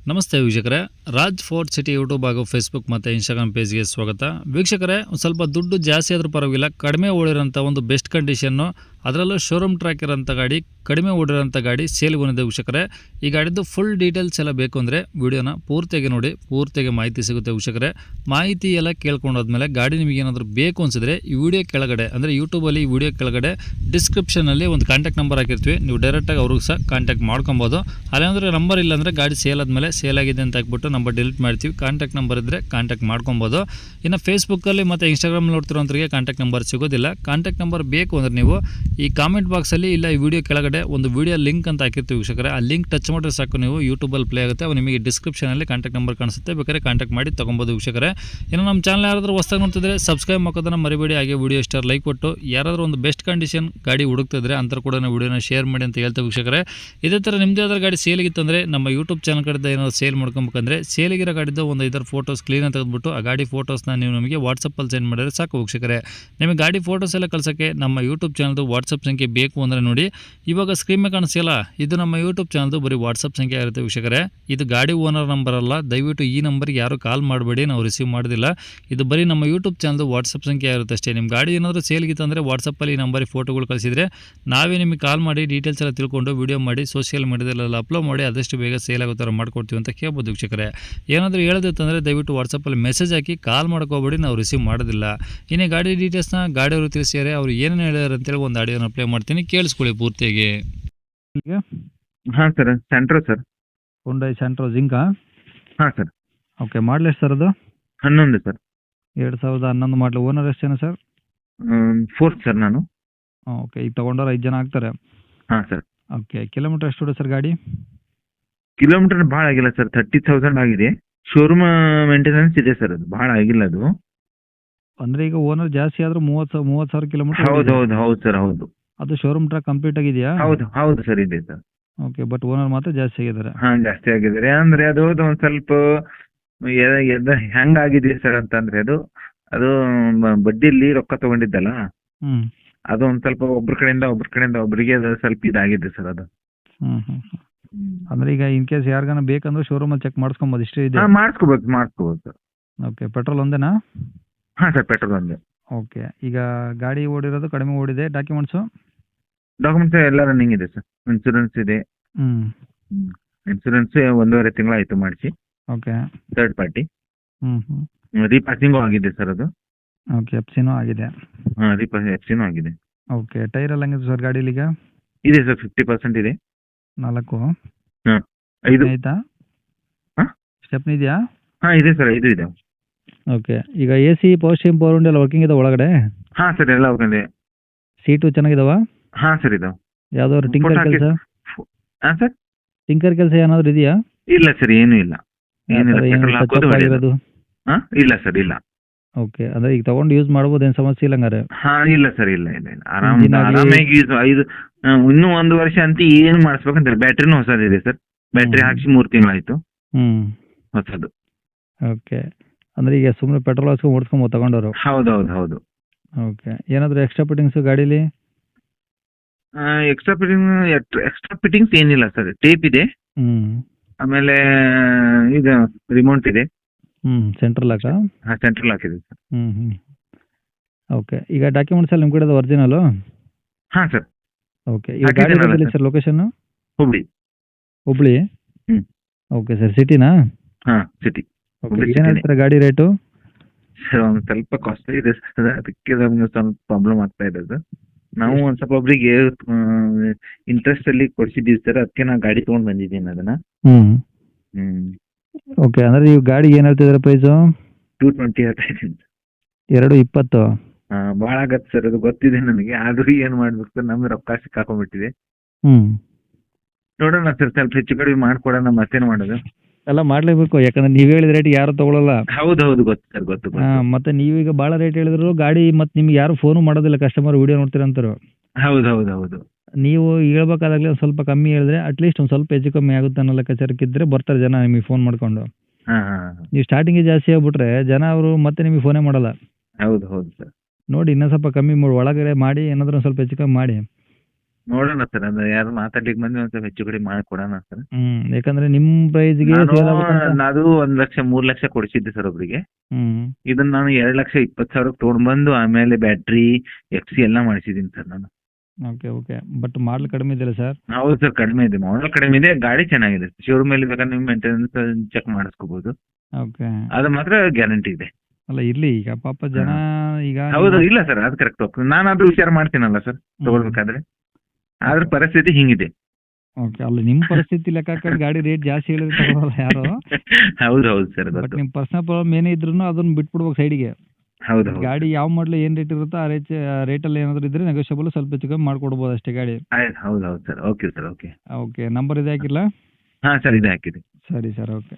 ನಮಸ್ತೆ ವೀಕ್ಷಕರೇ, Raj fort city YouTube ಹಾಗೂ ಫೇಸ್ಬುಕ್ ಮತ್ತು ಇನ್ಸ್ಟಾಗ್ರಾಮ್ ಪೇಜ್ಗೆ ಸ್ವಾಗತ. ವೀಕ್ಷಕರೇ, ಒಂದು ಸ್ವಲ್ಪ ದುಡ್ಡು ಜಾಸ್ತಿ ಆದರೂ ಪರವಾಗಿಲ್ಲ, ಕಡಿಮೆ ಓಡಿರೋಂಥ ಒಂದು ಬೆಸ್ಟ್ ಕಂಡೀಷನ್ನು, ಅದರಲ್ಲೂ ಶೋರೂಮ್ ಟ್ರ್ಯಾಕ್ ಇರೋಂಥ ಗಾಡಿ, ಕಡಿಮೆ ಓಡಿರೋಂಥ ಗಾಡಿ ಸೇಲ್ ಬಂದಿದೆ ವೀಕ್ಷಕರೇ. ಈ ಗಾಡಿದ್ದು ಫುಲ್ ಡೀಟೇಲ್ಸ್ ಎಲ್ಲ ಬೇಕು ಅಂದರೆ ವಿಡಿಯೋನ ಪೂರ್ತಿಯಾಗಿ ನೋಡಿ, ಪೂರ್ತಿಯಾಗಿ ಮಾಹಿತಿ ಸಿಗುತ್ತೆ ವೀಕ್ಷಕರೇ. ಮಾಹಿತಿ ಎಲ್ಲ ಕೇಳ್ಕೊಂಡಾದ್ಮೇಲೆ ಗಾಡಿ ನಿಮಗೆ ಏನಾದರೂ ಬೇಕು ಅನಿಸಿದ್ರೆ ಈ ವಿಡಿಯೋ ಕೆಳಗಡೆ, ಅಂದರೆ ಯೂಟ್ಯೂಬಲ್ಲಿ ಈ ವಿಡಿಯೋ ಕೆಳಗಡೆ ಡಿಸ್ಕ್ರಿಪ್ಷನಲ್ಲಿ ಒಂದು ಕಾಂಟ್ಯಾಕ್ಟ್ ನಂಬರ್ ಹಾಕಿರ್ತೀವಿ, ನೀವು ಡೈರೆಕ್ಟಾಗಿ ಅವ್ರಿಗೆ ಸಹ ಕಾಂಟ್ಯಾಕ್ಟ್ ಮಾಡ್ಕೊಬೋದು. ಅಲ್ಲೇನಾದರೂ ನಂಬರ್ ಇಲ್ಲ ಅಂದರೆ ಗಾಡಿ ಸೇಲ್ ಆದಮೇಲೆ ಸೇಲ್ ಆಗಿದೆ ಅಂತ ಹಾಕ್ಬಿಟ್ಟು ನಂಬರ್ ಡಿಲೀಟ್ ಮಾಡ್ತೀವಿ. ಕಾಂಟ್ಯಾಕ್ಟ್ ನಂಬರ್ ಇದ್ದರೆ ಕಾಂಟ್ಯಾಕ್ಟ್ ಮಾಡ್ಕೊಬೋದು. ಇನ್ನು ಫೇಸ್ಬುಕ್ಕಲ್ಲಿ ಮತ್ತು ಇನ್ಸ್ಟಾಗ್ರಾಮ್ ನೋಡ್ತಿರೋಂಥವ್ರಿಗೆ ಕಾಂಟ್ಯಾಕ್ಟ್ ನಂಬರ್ ಸಿಗೋದಿಲ್ಲ. ಕಾಂಟ್ಯಾಕ್ಟ್ ನಂಬರ್ ಬೇಕು ಅಂದರೆ ನೀವು ಈ ಕಾಮೆಂಟ್ ಬಾಕ್ಸಲ್ಲಿ ಇಲ್ಲ ಈ ವಿಡಿಯೋ ಕೆಳಗಡೆ ಒಂದು ವಿಡಿಯೋ ಲಿಂಕ್ ಅಂತ ಹಾಕಿರ್ತೀವಿ ವೀಕ್ಷಕರೇ. ಆ ಲಿಂಕ್ ಟಚ್ ಮಾಡಿದ್ರೆ ಸಾಕು, ನೀವು ಯೂಟ್ಯೂಬಲ್ಲಿ ಪ್ಲೇ ಆಗುತ್ತೆ, ಅವು ನಿಮಗೆ ಡಿಸ್ಕ್ರಿಪ್ಷನಲ್ಲಿ ಕಾಂಟ್ಯಾಕ್ಟ್ ನಂಬರ್ ಕಾಣಿಸುತ್ತೆ, ಬೇಕಾದ್ರೆ ಕಾಂಟ್ಯಾಕ್ಟ್ ಮಾಡಿ ತೊಗೊಬೋದು ವೀಕ್ಷಕರೇ. ಇನ್ನು ನಮ್ಮ ಚಾನಲ್ ಯಾರಾದರೂ ಹೊಸದಾಗಿ ನೋಡ್ತಿದ್ರೆ ಸಬ್ಸ್ಕ್ರೈಬ್ ಮಾಡೋದನ್ನು ಮರಿಬೇಡಿ. ಹಾಗೆ ವಿಡಿಯೋ ಇಷ್ಟ ಲೈಕ್ ಕೊಟ್ಟು, ಯಾರಾದರೂ ಒಂದು ಬೆಸ್ಟ್ ಕಂಡೀಷನ್ ಗಾಡಿ ಹುಡುಕ್ತಿದ್ರೆ ಅಂತರ ಕೂಡ ವಿಡಿಯೋನ ಶೇರ್ ಮಾಡಿ ಅಂತ ಹೇಳ್ತೇವೆ ವೀಕ್ಷಕರೇ. ಇದೇ ಥರ ನಿಮ್ಮದೇ ಯಾವ್ದಾದ್ರು ಗಾಡಿ ಸೇಲಿಗಿತ್ತಂದರೆ ನಮ್ಮ ಯೂಟ್ಯೂಬ್ ಚಾನಲ್ ಕಡೆಯಿಂದ ಏನಾದರೂ ಸೇಲ್ ಮಾಡ್ಕೊಬೇಕಂದ್ರೆ ಸೇಲಿಗಿರೋ ಗಾಡಿದ್ದು ಒಂದು 5 ಫೋಟೋಸ್ ಕ್ಲೀನಾಗಿ ತೆಗೆದುಬಿಟ್ಟು ಆ ಗಾಡಿ ಫೋಟೋಸ್ನ ನೀವು ನಮಗೆ ವಾಟ್ಸಪ್ಪಲ್ಲಿ ಸೆಂಡ್ ಮಾಡಿದ್ರೆ ಸಾಕು ವೀಕ್ಷಕರೇ. ನಿಮಗೆ ಗಾಡಿ ಫೋಟೋಸ್ ಎಲ್ಲ ಕಳ್ಸೋಕ್ಕೆ ನಮ್ಮ ಯೂಟ್ಯೂಬ್ ಚಾನಲ್ದು ವಾಟ್ಸಪ್ ಸಂಖ್ಯೆ ಬೇಕು ಅಂದರೆ ನೋಡಿ, ಇವಾಗ ಸ್ಕ್ರೀನ್ ಮೇಲೆ ಕಾಣಿಸಿಲ್ಲ, ಇದು ನಮ್ಮ ಯೂಟ್ಯೂಬ್ ಚಾನಲ್ದು ಬರೀ ವಾಟ್ಸಪ್ ಸಂಖ್ಯೆ ಇರುತ್ತೆ ವೀಕ್ಷಕರೇ. ಇದು ಗಾಡಿ ಓನರ್ ನಂಬರ್ ಅಲ್ಲ, ದಯವಿಟ್ಟು ಈ ನಂಬರ್ಗೆ ಯಾರು ಕಾಲ್ ಮಾಡಬೇಡಿ, ನಾವು ರಿಸೀವ್ ಮಾಡೋದಿಲ್ಲ. ಇದು ಬರೀ ನಮ್ಮ ಯೂಟ್ಯೂಬ್ ಚಾನಲ್ದು ವಾಟ್ಸಪ್ ಸಂಖ್ಯೆ ಇರುತ್ತೆ ಅಷ್ಟೇ. ನಿಮ್ಮ ಗಾಡಿ ಏನಾದರೂ ಸೇಲ್ಗಿತ್ತಂದರೆ ವಾಟ್ಸಪ್ಪಲ್ಲಿ ಈ ನಂಬರಿಗೆ ಫೋಟೋಗಳು ಕಳಿಸಿದರೆ ನಾವೇ ನಿಮಗೆ ಕಾಲ್ ಮಾಡಿ ಡೀಟೇಲ್ಸ್ ಎಲ್ಲ ತಿಳ್ಕೊಂಡು ವಿಡಿಯೋ ಮಾಡಿ ಸೋಷಿಯಲ್ ಮೀಡಿಯಾದಲ್ಲೆಲ್ಲ ಅಪ್ಲೋಡ್ ಮಾಡಿ ಆದಷ್ಟು ಬೇಗ ಸೇಲ್ ಆಗೋ ಥರ ಮಾಡ್ಕೊಡ್ತೀವಿ ಅಂತ ಕೇಳ್ಬೋದು ವೀಕ್ಷಕರೇ. ಏನಾದರೂ ಹೇಳೋದಿತ್ತಂದರೆ ದಯವಿಟ್ಟು ವಾಟ್ಸಪ್ಪಲ್ಲಿ ಮೆಸೇಜ್ ಹಾಕಿ, ಕಾಲ್ ಮಾಡ್ಕೋಬೇಡಿ, ನಾವು ರಿಸೀವ್ ಮಾಡೋದಿಲ್ಲ. ಇನ್ನೇ ಗಾಡಿ ಡೀಟೇಲ್ಸ್ನ ಗಾಡಿಯವರು ತಿಳಿಸಿದರೆ ಅವ್ರು ಏನೇನು ಹೇಳ್ಯಾರ ಅಂತೇಳಿ ಒಂದು ಆಡಿಯೋನ ಪ್ಲೇ ಮಾಡ್ತೀನಿ, ಕೇಳಿಸ್ಕೊಳ್ಳಿ ಪೂರ್ತಿಯಾಗಿ. ಈಗ ಹಾಂ ಸರ್, ಸೆಂಟ್ರೋ ಸರ್. ಹುಂಡೈ ಸೆಂಟ್ರೋ ಜಿಂಕಾ. ಹಾಂ ಸರ್. ಓಕೆ, ಮಾಡಲ್ ಎಷ್ಟು ಸರ್ ಅದು? 11 ಸರ್. 2011 ಮಾಡಲು. ಓನರ್ ಎಷ್ಟು ಜನ ಸರ್? 4th ಸರ್ ನಾನು. ಓಕೆ, ಈಗ ತೊಗೊಂಡವ್ರು 5 ಜನ ಆಗ್ತಾರೆ. ಹಾಂ ಸರ್. ಓಕೆ, ಕಿಲೋಮೀಟರ್ ಎಷ್ಟು ಹೊಡೆ ಸರ್ ಗಾಡಿ? ಕಿಲೋಮೀಟರ್ ಭಾಳ ಆಗಿಲ್ಲ ಸರ್, 30,000 ಆಗಿದೆ. ಶೋರೂಮ್ ಮೇಂಟೆನೆನ್ಸ್ ಇದೆ ಸರ್, ಅದು ಭಾಳ ಆಗಿಲ್ಲ ಅದು. ಅಂದರೆ ಈಗ ಓನರ್ ಜಾಸ್ತಿ ಆದರೂ 30,000 ಕಿಲೋಮೀಟರ್. ಹೌದು ಹೌದು ಹೌದು ಸರ್, ಹೌದು. ಅದು ಶೋರೂಮ್ ಟ್ರ್ಯಾಕ್ ಕಂಪ್ಲೀಟ್ ಆಗಿದೆಯಾ? ಹೌದು ಹೌದು ಸರ್, ಇದೆ ಸರ್. ಓಕೆ, ಬಟ್ ಓನರ್ ಮಾತ್ರ ಜಾಸ್ತಿ ಆಗಿದ್ದಾರೆ. ಹಾಂ, ಜಾಸ್ತಿ ಆಗಿದ್ದಾರೆ. ಅಂದರೆ ಅದು ಒಂದು ಸ್ವಲ್ಪ ಹೆಂಗಾಗಿದೆ ಸರ್ ಅಂತಂದರೆ ಅದು ಬಡ್ಡಿಯಲ್ಲಿ ರೊಕ್ಕ ತೊಗೊಂಡಿದ್ದಲ್ಲ, ಹ್ಞೂ ಅದು ಒಂದು ಸ್ವಲ್ಪ ಒಬ್ರ ಕಡೆಯಿಂದ ಒಬ್ಬರಿಗೆ ಅದು ಸ್ವಲ್ಪ ಇದಾಗಿದೆ ಸರ್ ಅದು. ಹ್ಞೂ ಅಂದರೆ ಈಗ ಇನ್ ಕೇಸ್ ಯಾರಿಗಾನ ಬೇಕಂದ್ರೆ ಶೋರೂಮಲ್ಲಿ ಚೆಕ್ ಮಾಡಿಸ್ಕೊಬೋದು, ಇಷ್ಟೇ ಇದೆ? ಹಾಂ, ಮಾಡಿಸ್ಕೋಬೋದು ಸರ್. ಓಕೆ, ಪೆಟ್ರೋಲ್ ಒಂದೇನಾ? ಹಾಂ ಸರ್, ಪೆಟ್ರೋಲ್ ಒಂದೇ. ಓಕೆ, ಈಗ ಗಾಡಿ ಓಡಿರೋದು ಕಡಿಮೆ ಓಡಿದೆ, ಡಾಕ್ಯುಮೆಂಟ್ಸು? ಡಾಕ್ಯುಮೆಂಟ್ಸ್ ಎಲ್ಲ ರನ್ನಿಂಗ್ ಇದೆ ಸರ್. ಇನ್ಸೂರೆನ್ಸ್ ಇದೆ. ಹ್ಞೂ ಇನ್ಸೂರೆನ್ಸ್ 1.5 ತಿಂಗಳಾಯಿತು ಮಾಡಿಸಿ, ಓಕೆ. Third party. ಹ್ಞೂ ರೀಪಾಸಿಂಗು ಆಗಿದೆ ಸರ್ ಅದು. ಓಕೆ, ಎಫ್ಸಿನೂ ಆಗಿದೆ. ಹಾಂ, ಎಫ್ಸಿನೂ ಆಗಿದೆ. ಓಕೆ, ಟೈರ್ ಎಲ್ಲ ಹೆಂಗಿದೆ ಸರ್ ಗಾಡೀಲಿ ಈಗ? ಇದೆ ಸರ್, 50% ಇದೆ. 4 ಹಾಂ, 5. ಆಯ್ತಾ? ಹಾಂ, ಸ್ಟೆಪ್ನಿ ಇದೆಯಾ? ಹಾಂ ಇದೆ ಸರ್, 5 ಇದೆ. ಓಕೆ, ಈಗ A C power steering power window ಎಲ್ಲ ವರ್ಕಿಂಗ್ ಇದೆ ಒಳಗಡೆ? ಹಾಂ ಸರ್, ಎಲ್ಲ ಹೋಗಿದೆ. ಸೀಟು ಚೆನ್ನಾಗಿದಾವ? ಹಾಂ ಸರ್, ಇದಾವೆ. ಯಾವ್ದಾದ್ರು ಟಿಂಕರ್ ಫೋಟೋ ಹಾಕಿ. ಕೆಲಸ? ಹಾಂ ಸರ್. ಟಿಂಕರ್ ಕೆಲಸ ಏನಾದರೂ ಇದೆಯಾ? ಇಲ್ಲ ಸರ್, ಏನೂ ಇಲ್ಲ. ಏನಿಲ್ಲ, ಪೆಟ್ರೋಲ್ ಹಾಕೋದು ಹೊಡೆಯೋದು. ಆಗಿರೋದು? ಹಾಂ, ಇಲ್ಲ ಸರ್, ಇಲ್ಲ. ಓಕೆ, ಅಂದರೆ ಈಗ ತೊಗೊಂಡು ಯೂಸ್ ಮಾಡ್ಬೋದು, ಏನು ಸಮಸ್ಯೆ ಇಲ್ಲ ಹಂಗಾರೆ? ಹಾಂ, ಇಲ್ಲ ಸರ್, ಇಲ್ಲ ಇಲ್ಲ ಇಲ್ಲ, Engine ಆಗ್ಲಿ- ಆರಾಮಾಗಿ ಇನ್ನೂ 1 ವರ್ಷ ಅಂತ ಏನು ಮಾಡಿಸ್ಬೇಕಂತ. ಬ್ಯಾಟ್ರಿನೂ ಹೊಸದಿದೆ ಸರ್. ಬ್ಯಾಟ್ರಿ ಹಾಕಿಸಿ 3 ತಿಂಗಳಾಯಿತು ಹ್ಞೂ ಹೊಸದು. ಓಕೆ, ಅಂದರೆ ಈಗ ಸುಮ್ಮನೆ ಪೆಟ್ರೋಲ್ ಹಾಕ್ಸ್ಕೊಂಡು ಓಡಿಸ್ಕೊಂಬೋದು ತಗೊಂಡವರು? ಹೌದು ಹೌದು ಹೌದು. ಓಕೆ, ಏನಾದರೂ ಎಕ್ಸ್ಟ್ರಾ ಫಿಟ್ಟಿಂಗ್ಸು ಗಾಡೀಲಿ? ಎಕ್ಸ್ಟ್ರಾ ಫಿಟ್ಟಿಂಗ್ಸ್ ಏನಿಲ್ಲ ಸರ್. ಟೇಪ್ ಇದೆ, ಹ್ಞೂ ಆಮೇಲೆ ಇದು ರಿಮೋಟ್ ಇದೆ. ಸೆಂಟ್ರಲ್ ಲಾಕಾ? ಹಾಂ, ಸೆಂಟ್ರಲ್ ಹಾಕಿದೆ ಸರ್. ಹ್ಞೂ ಓಕೆ, ಈಗ ಡಾಕ್ಯುಮೆಂಟ್ಸ್ ಎಲ್ಲ ನಿಮ್ಮ ಕಡೆ ಒರಿಜಿನಲು? ಹಾಂ ಸರ್. ಓಕೆ, ಈಗ ಗಾಡಿ ಹಾಕಿದ್ದೀನಲ್ಲ ಇರೋದಿಲ್ಲ sir. Sir location? Hubli. Hubli? ಹ್ಞೂ. ಓಕೆ ಸರ್, ಸಿಟಿನಾ? ಹಾಂ, ಸಿಟಿ. ಓಕೆ, ಹುಬ್ಳಿ ಏನು ಸಿಟಿನೇ. ಹೇಳ್ತಾರೆ ಗಾಡಿ ರೇಟು? ಸರ್, ಒಂದು ಸ್ವಲ್ಪ ಕಾಸ್ಟ್ಲಿ ಇದೆ ಸರ್, ಅದಕ್ಕೆ ನಮ್ಗೆ ಸ್ವಲ್ಪ ಪ್ರಾಬ್ಲಮ್ ಆಗ್ತಾ ಇದೆ ಸರ್. ನಾವು ಒಂದು ಸ್ವಲ್ಪ ಒಬ್ಬರಿಗೆ ಇಂಟ್ರೆಸ್ಟ್ ಅಲ್ಲಿ ಕೊಡ್ಸಿದ್ದೀವಿ ಸರ್, ಅದಕ್ಕೆ ನಾನು ಗಾಡಿ ತೊಗೊಂಡು ಬಂದಿದ್ದೀನಿ ಅದನ್ನ. ಹ್ಞೂ ಹ್ಞೂ. ಓಕೆ, ಅಂದರೆ ನೀವು ಗಾಡಿ ಏನು ಹೇಳ್ತಿದ್ದೀರಾ ಪ್ರೈಸು? 220 ಹೇಳ್ತಾ ಇದ್ದೀನಿ. 220? ಹಾಂ, ಭಾಳ ಆಗತ್ತೆ ಸರ್, ಅದು ಗೊತ್ತಿದೆ ನನಗೆ. ಆದರೂ ಏನು ಮಾಡ್ಬೇಕು ಸರ್, ನಮ್ಗೆ ರೊಕ್ಕ ಸಿಕ್ಕಾಕೊಂಡ್ಬಿಟ್ಟಿದೆ. ಹ್ಞೂ ನೋಡೋಣ ಸರ್, ಸ್ವಲ್ಪ ಹೆಚ್ಚು ಕಡಿಮೆ ಮಾಡ್ಕೊಡೋಣ, ಮತ್ತೇನು ಮಾಡೋದು. ಎಲ್ಲ ಮಾಡಲೇಬೇಕು, ಯಾಕಂದ್ರೆ ನೀವು ಹೇಳಿದ ರೇಟಿಗೆ ಯಾರು ತೊಗೊಳಲ್ಲ. ಹೌದು ಹೌದು, ಗೊತ್ತು ಸರ್, ಗೊತ್ತು ಗೊತ್ತು. ಮತ್ತು ನೀವೀಗ ಭಾಳ ರೇಟ್ ಹೇಳಿದ್ರು ಗಾಡಿ ಮತ್ತು ನಿಮ್ಗೆ ಯಾರು ಫೋನು ಮಾಡೋದಿಲ್ಲ, ಕಸ್ಟಮರ್ ವಿಡಿಯೋ ನೋಡ್ತೀರಂತಾರೆ. ಹೌದು ಹೌದು ಹೌದು. ನೀವು ಹೇಳ್ಬೇಕಾದಾಗಲೇ ಒಂದು ಸ್ವಲ್ಪ ಕಮ್ಮಿ ಹೇಳಿದ್ರೆ ಅಟ್ಲೀಸ್ಟ್ ಒಂದು ಸ್ವಲ್ಪ ಹೆಚ್ಚು ಕಮ್ಮಿ ಆಗುತ್ತೆ ಅನ್ನೋ ಲೆಕ್ಕಾಚಾರಕ್ಕಿದ್ದರೆ ಬರ್ತಾರೆ ಜನ ನಿಮಗೆ ಫೋನ್ ಮಾಡ್ಕೊಂಡು. ಹಾಂ ಹಾಂ. ನೀವು ಸ್ಟಾರ್ಟಿಂಗಿಗೆ ಜಾಸ್ತಿ ಆಗ್ಬಿಟ್ರೆ ಜನ ಅವರು ಮತ್ತೆ ನಿಮಗೆ ಫೋನೇ ಮಾಡಲ್ಲ. ಹೌದು ಹೌದು ಸರ್. ನೋಡಿ ಇನ್ನೂ ಸ್ವಲ್ಪ ಕಮ್ಮಿ ಮಾಡಿ, ಒಳಗಡೆ ಮಾಡಿ ಏನಾದರೂ ಒಂದು ಸ್ವಲ್ಪ ಹೆಚ್ಚು ಕಮ್ಮಿ ಮಾಡಿ. ನೋಡೋಣ ಸರ್, ಅಂದ್ರೆ ಯಾರು ಮಾತಾಡ್ಲಿಕ್ಕೆ ಬಂದು ಒಂದ್ ಸ್ವಲ್ಪ ಹೆಚ್ಚು ಕಡಿಮೆ ಮಾಡಿ ಕೊಡೋಣ ಸರ್. ಯಾಕಂದ್ರೆ ನಿಮ್ಮ ಪ್ರೈಸ್ಗೆ ಅದು 1,00,000 3,00,000 ಕೊಡಿಸಿದ್ದೆ ಸರ್ ಒಬ್ರಿಗೆ. ಹ್ಮ್ ಇದನ್ನ ನಾನು 2,20,000 ತೊಗೊಂಡ್ಬಂದು ಆಮೇಲೆ ಬ್ಯಾಟ್ರಿ FC ಎಲ್ಲ ಮಾಡಿಸಿದೀನಿ ಸರ್ ನಾನು. ಓಕೆ ಓಕೆ ಬಟ್ ಮಾಡಲ್ ಕಡಿಮೆ ಇದೆಯಲ್ಲ ಸರ್? ಹೌದು ಸರ್, ಕಡಿಮೆ ಇದೆ, ಮಾಡಲ್ ಕಡಿಮೆ ಇದೆ, ಗಾಡಿ ಚೆನ್ನಾಗಿದೆ. ಶೋರೂಮ್ ಅಲ್ಲಿ ಬೇಕಾದ್ರೆ ನೀವು ಮೇಂಟೆನೆನ್ಸ್ ಚೆಕ್ ಮಾಡಿಸ್ಕೋಬಹುದು, ಓಕೆ. ಅದು ಮಾತ್ರ ಗ್ಯಾರಂಟಿ ಇದೆ. ಅಲ್ಲ ಇರ್ಲಿ, ಈಗ ಪಾಪ ಜನ ಈಗ ಹೌದು, ಇಲ್ಲ ಸರ್, ಅದು ಕರೆಕ್ಟ್ ಹೋಗ್ತದೆ. ನಾನು ಅದು ವಿಚಾರ ಮಾಡ್ತೀನಲ್ಲ ಸರ್ ತಗೊಳ್ಬೇಕಾದ್ರೆ, ಆದ್ರೆ ಪರಿಸ್ಥಿತಿ ಹಿಂಗಿದೆ. ಓಕೆ, ಅಲ್ಲ ನಿಮ್ಮ ಪರಿಸ್ಥಿತಿ ಲೆಕ್ಕ ಹಾಕೊಂಡು ಗಾಡಿ ರೇಟ್ ಜಾಸ್ತಿ ಹೇಳಿದ್ರೆ ತಗೊಳಲ್ಲ ಯಾರು. ಹೌದು ಹೌದು ಸರ್, ಬಟ್ ಗೊತ್ತು. ನಿಮ್ಮ ಪರ್ಸನಲ್ ಪ್ರಾಬ್ಲಮ್ ಏನೇ ಇದ್ರೂ ಅದನ್ನ ಬಿಟ್ಬಿಡ್ಬೇಕು ಸೈಡಿಗೆ. ಹೌದು ಹೌದು ಗಾಡಿ ಯಾವ ಮಾಡಲು ಏನು ರೇಟ್ ಇರುತ್ತೋ ಆ ರೇಟಲ್ಲಿ ಏನಾದರೂ ಇದ್ರೆ ನೆಗೋಷಿಯಬಲ್ ಸ್ವಲ್ಪ ಹೆಚ್ಚು ಕಮ್ಮಿ ಮಾಡ್ಕೊಡ್ಬೋದು ಅಷ್ಟೇ ಗಾಡಿ. ಆಯ್ತು, ಹೌದು ಹೌದು sir, okay sir, okay. Okay, number ಇದೆ ಹಾಕಿಲ್ಲ? ಹಾ ಸರ್, ಇದೆ ಹಾಕಿದೆ. ಸರಿ ಸರ್, ಓಕೆ.